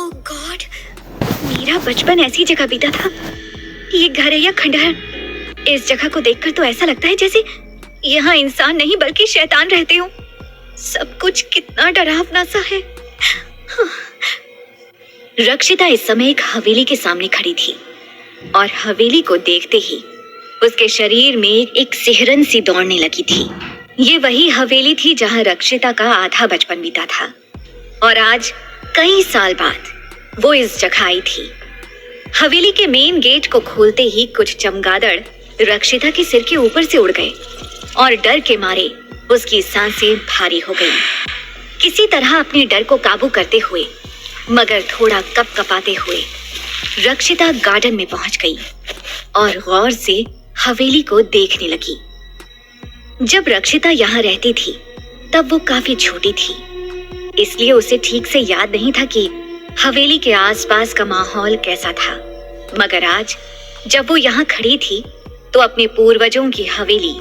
ओह God, मेरा बचपन ऐसी जगह बीता था। ये घर है या खंडहर? इस जगह को देखकर तो ऐसा लगता है जैसे यहाँ इंसान नहीं बल्कि शैतान रहते हो। सब कुछ कितना डरावना सा है। रक्षिता इस समय एक हवेली के सामने खड़ी थी और हवेली को देखते ही उसके शरीर में एक सिहरन सी दौड़ने लगी थी। ये वही हवेली थी जहां रक्षिता का आधा बचपन बीता था और आज कई साल बाद वो इस जगह आई थी। हवेली के मेन गेट को खोलते ही कुछ चमगादड़ रक्षिता के सिर के ऊपर से उड़ गए और डर के मारे उसकी सांसें भारी हो गईं। किसी तरह अपने डर को काबू करते हुए मगर थोड़ा कपकपाते हुए रक्षिता गार्डन में पहुंच गई और गौर से हवेली को देखने लगी। जब रक्षिता यहाँ रहती थी तब वो काफी छोटी थी, इसलिए उसे ठीक से याद नहीं था कि हवेली के आसपास का माहौल कैसा था। मगर आज जब वो यहाँ खड़ी थी तो अपने पूर्वजों की हवेली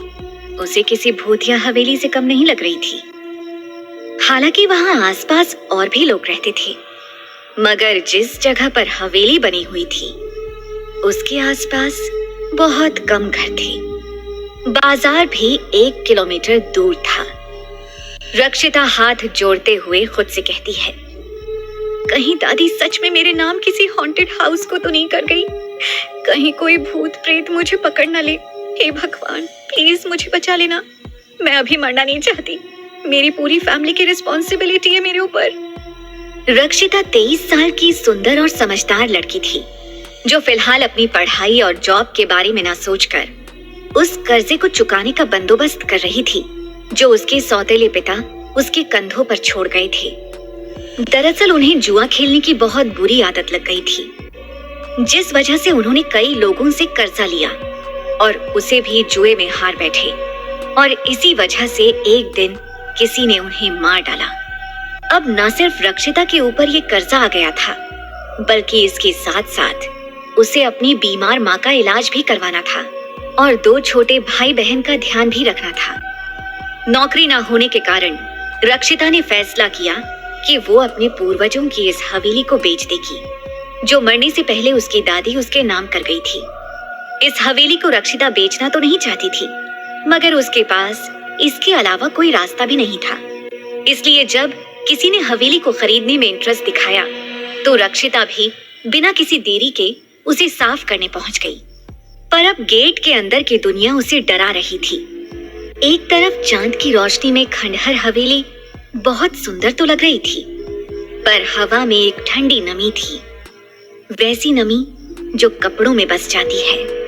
उसे किसी भूतिया हवेली से कम नहीं लग रही थी। हालांकि वहां आसपास और भी लोग रहते थे, मगर जिस जगह पर हवेली बनी हुई थी उसके आसपास बहुत कम घर थे। बाजार भी 1 किलोमीटर दूर था। रक्षिता हाथ जोड़ते हुए खुद से कहती है, कहीं दादी सच में मेरे नाम किसी हॉन्टेड हाउस को तो नहीं कर गई? कहीं कोई भूत प्रेत मुझे पकड़ न ले। हे भगवान, प्लीज मुझे बचा लेना। मैं अभी मरना नहीं चाहती। मेरी पूरी फैमिली की रिस्पॉन्सिबिलिटी है मेरे ऊपर। रक्षिता 23 साल की सुंदर और समझदार लड़की थी जो फिलहाल अपनी पढ़ाई और जॉब के बारे में ना सोचकर उस कर्जे को चुकाने का बंदोबस्त कर रही थी जो उसके सौतेले पिता उसके कंधों पर छोड़ गए थे। दरअसल उन्हें जुआ खेलने की बहुत बुरी आदत लग गई थी, जिस वजह से उन्होंने कई लोगों से कर्जा लिया और उसे भी जुए में हार बैठे और इसी वजह से एक दिन किसी ने उन्हें मार डाला। अब न सिर्फ रक्षिता के ऊपर ये कर्जा आ गया था, बल्कि इसके साथ साथ उसे अपनी बीमार माँ का इलाज भी करवाना था और 2 छोटे भाई बहन का ध्यान भी रखना था। नौकरी न होने के कारण रक्षिता ने फैसला किया कि वो अपने पूर्वजों की इस हवेली को बेच देगी, जो मरने से पहले उसकी दादी उसके नाम कर गई थी। इस हवेली को रक्षिता बेचना तो नहीं चाहती थी, मगर उसके पास इसके अलावा कोई रास्ता भी नहीं था। इसलिए जब किसी ने हवेली को खरीदने में इंटरेस्ट दिखाया तो रक्षिता भी बिना किसी देरी के उसे साफ करने पहुंच गई। पर अब गेट के अंदर की दुनिया उसे डरा रही थी। एक तरफ चांद की रोशनी में खंडहर हवेली बहुत सुंदर तो लग रही थी, पर हवा में एक ठंडी नमी थी, वैसी नमी जो कपड़ों में बस जाती है।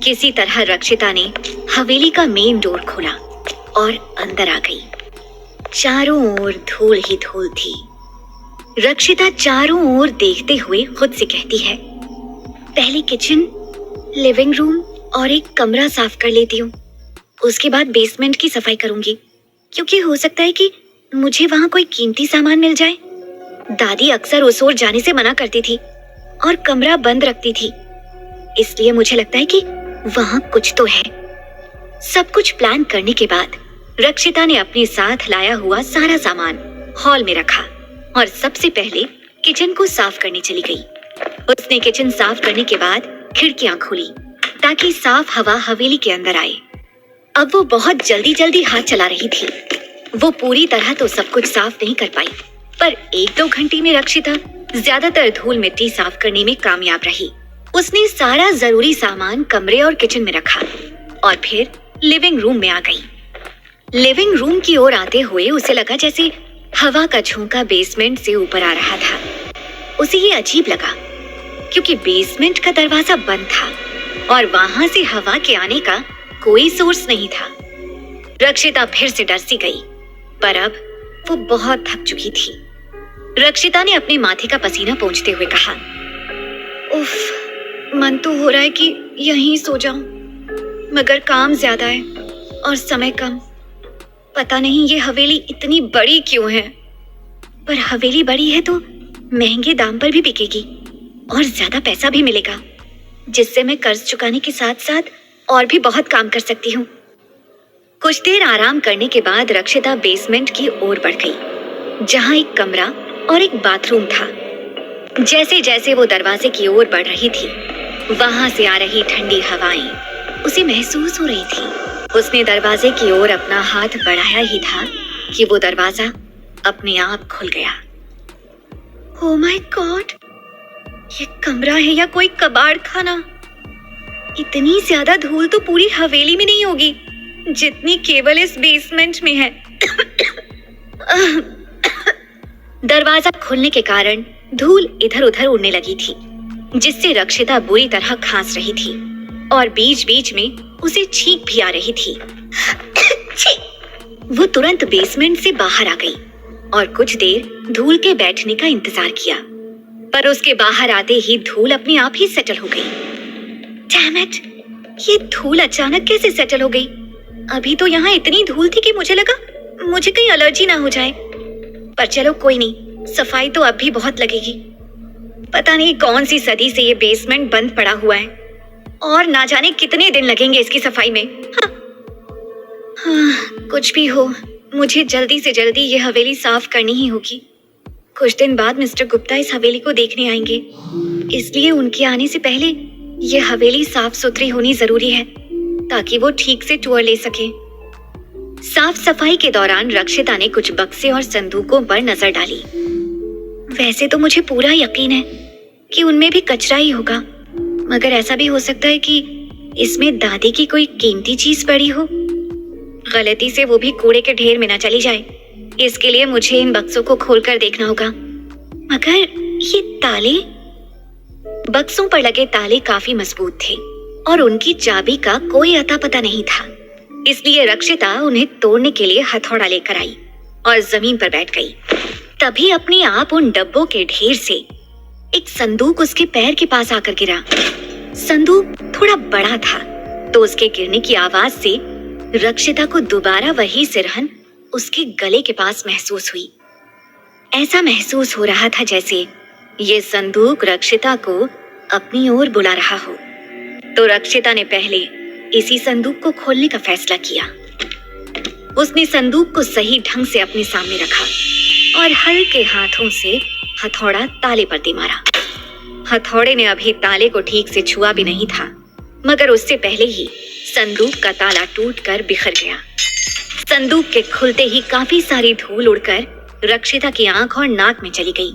किसी तरह रक्षिता ने हवेली का मेन डोर खोला और अंदर आ गई। चारों ओर धूल ही धूल थी। रक्षिता चारों ओर देखते हुए खुद से कहती है, पहले किचन, लिविंग रूम और एक कमरा साफ कर लेती हूँ। उसके बाद बेसमेंट की सफाई करूंगी, क्योंकि हो सकता है कि मुझे वहाँ कोई कीमती सामान मिल जाए। दादी अक्सर उस ओर जाने से मना करती थी और कमरा बंद रखती थी, इसलिए मुझे लगता है कि वहाँ कुछ तो है। सब कुछ प्लान करने के बाद रक्षिता ने अपने साथ लाया हुआ सारा सामान हॉल में रखा और सबसे पहले किचन को साफ करने चली गई। उसने किचन साफ करने के बाद खिड़कियां खोली ताकि साफ हवा हवेली के अंदर आए। अब वो बहुत जल्दी जल्दी हाथ चला रही थी। वो पूरी तरह तो सब कुछ साफ नहीं कर पाई, पर 1-2 घंटे में रक्षिता ज्यादातर धूल मिट्टी साफ करने में कामयाब रही। उसने सारा जरूरी सामान कमरे और किचन में रखा और फिर लिविंग रूम में आ गई। लिविंग रूम की ओर आते हुए उसे लगा जैसे हवा का झोंका बेसमेंट से ऊपर आ रहा था। उसे ये अजीब लगा क्योंकि बेसमेंट का दरवाजा बंद था और वहां से हवा के आने का कोई सोर्स नहीं था। रक्षिता फिर से डर सी गई, पर अब वो बहुत थक चुकी थी। रक्षिता ने अपने माथे का पसीना पोंछते हुए कहा, उफ, मन तो हो रहा है कि यहीं सो जाऊं, मगर काम ज्यादा है और समय कम। पता नहीं ये हवेली इतनी बड़ी क्यों है, पर हवेली बड़ी है तो महंगे दाम पर भी बिकेगी और ज्यादा पैसा भी मिलेगा, जिससे मैं कर्ज चुकाने के साथ साथ और भी बहुत काम कर सकती हूँ। कुछ देर आराम करने के बाद रक्षिता बेसमेंट की ओर बढ़ गई, जहां एक कमरा और एक बाथरूम था। जैसे जैसे वो दरवाजे की ओर बढ़ रही थी, वहां से आ रही ठंडी हवाएं उसे महसूस हो रही थी। उसने दरवाजे की ओर अपना हाथ बढ़ाया ही था कि वो दरवाजा अपने आप खुल गया। ओह माय गॉड, ये कमरा है या कोई कबाड़ खाना? इतनी ज्यादा धूल तो पूरी हवेली में नहीं होगी जितनी केवल इस बेसमेंट में है। दरवाजा खुलने के कारण धूल इधर उधर उड़ने लगी थी, जिससे रक्षिता बुरी तरह खांस रही थी और बीच बीच में उसे छींक भी आ रही थी। वो तुरंत बेसमेंट से बाहर आ गई और कुछ देर धूल के बैठने का इंतजार किया, पर उसके बाहर आते ही धूल अपने आप ही सेटल हो गई। डैम इट, ये धूल अचानक कैसे सेटल हो गई? अभी तो यहाँ इतनी धूल थी कि मुझे लगा मुझे कहीं एलर्जी ना हो जाए। पर चलो कोई नहीं, सफाई तो अब भी बहुत लगेगी। पता नहीं कौन सी सदी से ये बेसमेंट बंद पड़ा हुआ है और ना जाने कितने दिन लगेंगे इसकी सफाई में। कुछ भी हो, मुझे जल्दी से जल्दी ये हवेली साफ करनी ही होगी। कुछ दिन बाद मिस्टर गुप्ता इस हवेली को देखने आएंगे, इसलिए उनके आने से पहले ये हवेली साफ सुथरी होनी जरूरी है ताकि वो ठीक से टूर ले सके। साफ सफाई के दौरान रक्षिता ने कुछ बक्से और संदूकों पर नजर डाली। वैसे तो मुझे पूरा यकीन है कि उनमें भी कचरा ही होगा, मगर ऐसा भी हो सकता है कि इसमें दादी की कोई कीमती चीज पड़ी हो। गलती से वो भी कूड़े के ढेर में ना चली जाए, इसके लिए मुझे इन बक्सों को खोलकर देखना होगा। मगर ये ताले, बक्सों पर लगे ताले काफी मजबूत थे और उनकी चाबी का कोई अता पता नहीं था, इसलिए रक्षिता उन्हें तोड़ने के लिए हथौड़ा लेकर आई और जमीन पर बैठ गई। तभी अपने आप उन डब्बों के ढेर से एक संदूक उसके पैर के पास आकर गिरा। संदूक थोड़ा बड़ा था, तो उसके गिरने की आवाज से रक्षिता को दोबारा वही सिरहन उसके गले के पास महसूस हुई। ऐसा महसूस हो रहा था जैसे ये संदूक रक्षिता को अपनी ओर बुला रहा हो। तो रक्षिता ने पहले इसी संदूक को खोलने का फैसला किया। उसने संदूक को सही ढंग से अपने सामने रखा और हल्के हाथों से हथौड़ा ताले पर दे मारा। हथौड़े ने अभी ताले को ठीक से छुआ भी नहीं था, मगर उससे पहले ही संदूक का ताला टूटकर बिखर गया। संदूक के खुलते ही काफी सारी धूल उड़कर रक्षिता की आंख और नाक में चली गई।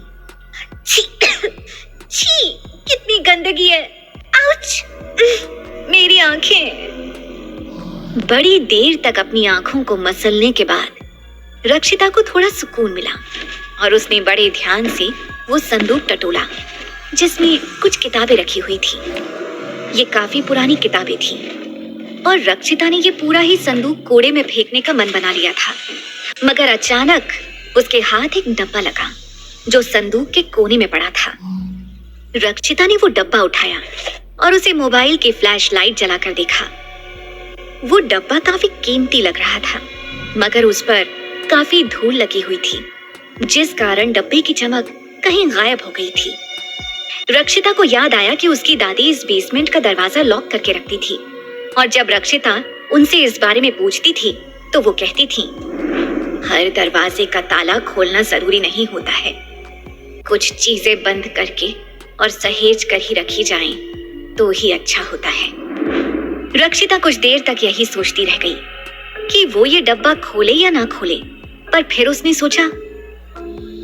छी, छी, कितनी गंदगी है। आउच, मेरी आंखें। बड़ी देर तक अपनी आंखों को मसलने के बाद रक्षिता को थोड़ा सुकून मिला और उसने बड़े ध्यान से वो संदूक टटोला, जिसमें कुछ किताबें रखी हुई थी। ये काफी पुरानी किताबें थी और रक्षिता ने ये पूरा ही संदूक कूड़े में फेंकने का मन बना लिया था, मगर अचानक उसके हाथ एक डब्बा लगा जो संदूक के कोने में पड़ा था। रक्षिता ने वो डब्बा उठाया और उसे मोबाइल की फ्लैश लाइट जलाकर देखा। वो डब्बा काफी कीमती लग रहा था, मगर उस पर काफी धूल लगी हुई थी, जिस कारण डब्बे की चमक कहीं गायब हो गई थी। रक्षिता को याद आया कि उसकी दादी इस बेसमेंट का दरवाजा लॉक करके रखती थी और जब रक्षिता उनसे इस बारे में पूछती थी तो वो कहती थी, हर दरवाजे का ताला खोलना जरूरी नहीं होता है, कुछ चीजें बंद करके और सहेज कर ही रखी जाएं तो ही अच्छा होता है। रक्षिता कुछ देर तक यही सोचती रह गई कि वो ये डब्बा खोले या ना खोले, पर फिर उसने सोचा,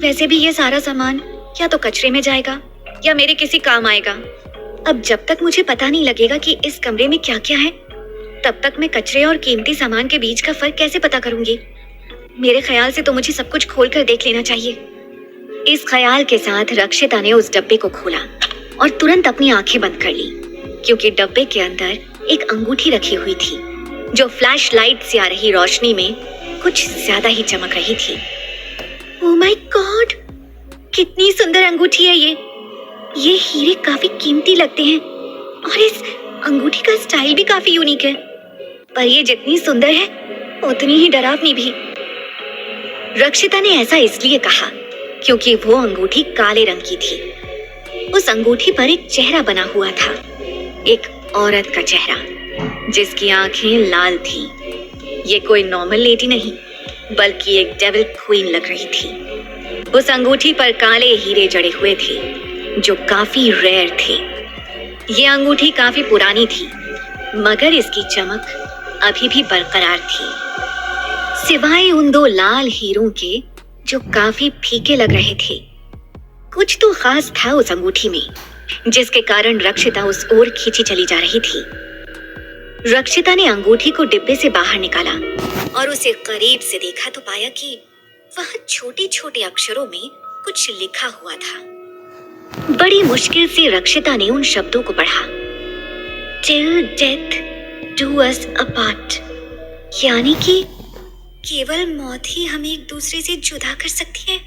वैसे भी ये सारा सामान या तो कचरे में जाएगा या मेरे किसी काम आएगा। अब जब तक मुझे पता नहीं लगेगा कि इस कमरे में क्या क्या है, तब तक मैं कचरे और कीमती सामान के बीच का फर्क कैसे पता करूंगी? मेरे ख्याल से तो मुझे सब कुछ खोलकर देख लेना चाहिए। इस ख्याल के साथ रक्षिता ने उस डब्बे को खोला और तुरंत अपनी आंखें बंद कर ली, क्योंकि डब्बे के अंदर एक अंगूठी रखी हुई थी जो फ्लैश लाइट से आ रही रोशनी में कुछ ज्यादा ही चमक रही थी। ओह माय गॉड, कितनी सुंदर अंगूठी है ये हीरे काफी कीमती लगते हैं और इस अंगूठी का स्टाइल भी काफी यूनिक है, पर ये जितनी सुंदर है उतनी ही डरावनी भी। रक्षिता ने ऐसा इसलिए कहा क्योंकि वो अंगूठी काले रंग की थी। उस अंगूठी पर एक चेहरा बना हुआ था, एक औरत का चेहरा जिसकी आंखें लाल थी। ये कोई नॉर्मल लेडी नहीं, बल्कि एक डेविल क्वीन लग रही थी। उस अंगूठी पर काले हीरे जड़े हुए थे जो काफी रेयर थे। ये अंगूठी काफी पुरानी थी, मगर इसकी चमक अभी भी बरकरार थी, सिवाय उन 2 लाल हीरों के जो काफी फीके लग रहे थे। कुछ तो खास था उस अंगूठी में, जिसके कारण रक्षिता उस ओर खींची चली जा रही थी। रक्षिता ने अंगूठी को डिब्बे से बाहर निकाला और उसे करीब से देखा तो पाया कि वह छोटे छोटे अक्षरों में कुछ लिखा हुआ था। बड़ी मुश्किल से रक्षिता ने उन शब्दों को पढ़ा। Till death do us apart, यानी कि केवल मौत ही हमें एक दूसरे से जुदा कर सकती है।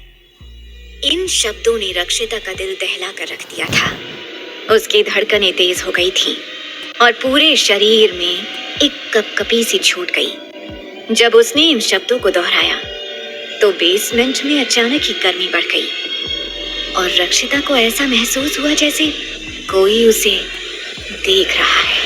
इन शब्दों ने रक्षिता का दिल दहला कर रख दिया था। उसकी धड़कनें तेज हो गई थीं और पूरे शरीर में एक कपकपी सी छूट गई। जब उसने इन शब्दों को दोहराया तो बेसमेंट में अचानक ही गर्मी बढ़ गई और रक्षिता को ऐसा महसूस हुआ जैसे कोई उसे देख रहा है।